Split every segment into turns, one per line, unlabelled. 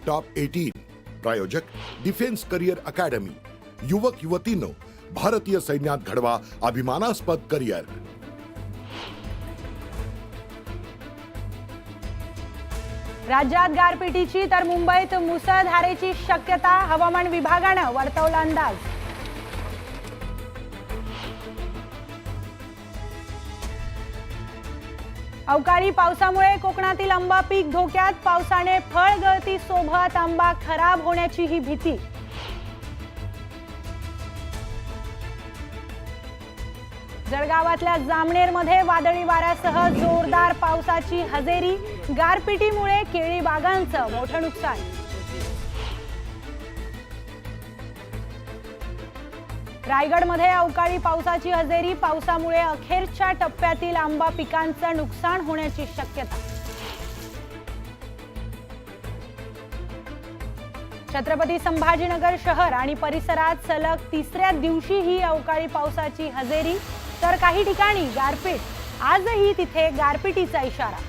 Top 18 प्रायोजक defence career academy. युवक युवतींनो, भारतीय सैन्यात घडवा अभिमानास्पद करिअर।
राज्यात गारपिटीची तर मुंबईत मुसळधारेची शक्यता, हवामान विभागाने वर्तवला अंदाज। अवकाळी पावसामुळे कोकणातील आंबा पीक धोक्यात, पावसाने फळ गळती सोबत आंबा खराब होण्याची ही भीती। जळगावातल्या जामनेरमध्ये वादळी वाऱ्यासह जोरदार पावसाची हजेरी, गारपिटीमुळे केळी बागांचं मोठं नुकसान। रायगडमध्ये अवकाळी पावसाची हजेरी, पावसामुळे अखेरच्या टप्प्यातील आंबा पिकांचं नुकसान होण्याची शक्यता। छत्रपती संभाजीनगर शहर आणि परिसरात सलग तिसऱ्या दिवशीही अवकाळी पावसाची हजेरी, तर काही ठिकाणी गारपीट, आजही तिथे गारपिटीचा इशारा।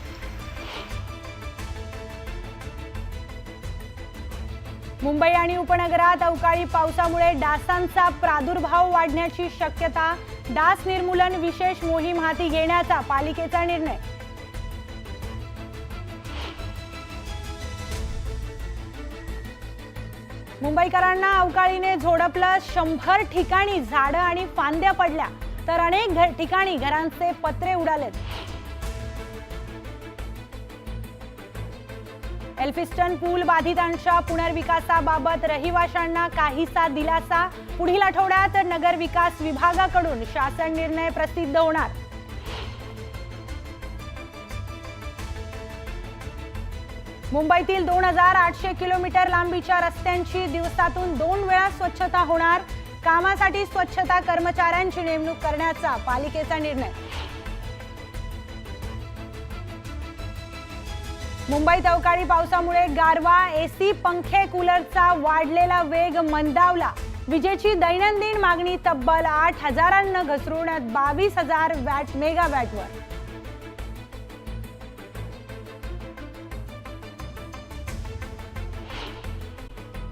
मुंबई आणि उपनगरात अवकाळी पावसामुळे डासांचा प्रादुर्भाव वाढण्याची शक्यता, डास निर्मूलन विशेष मोहीम हाती घेण्याचा पालिकेचा निर्णय। मुंबईकरांना अवकाळीने झोडपलं, 100 ठिकाणी झाडं आणि फांद्या पडल्या, तर अनेक ठिकाणी घरांचे पत्रे उडालेत। एल्फिस्टन पूल बाधितांच्या पुनर्विकासाबाबत रहिवाशांना काहीसा दिलासा, पुढील आठवड्यात नगर विकास विभागाकडून शासन निर्णय प्रसिद्ध होणार। मुंबईतील 2800 किलोमीटर लांबीच्या रस्त्यांची दिवसातून 2 वेळा स्वच्छता होणार, कामासाठी स्वच्छता कर्मचाऱ्यांची नेमणूक करण्याचा पालिकेचा निर्णय। मुंबईत अवकाळी पावसामुळे गारवा, एसी, पंखे, कूलरचा वाढलेला वेग मंदावला, विजेची दैनंदिन मागणी तब्बल 8000 घसरून 22,000 मेगावॅटवर।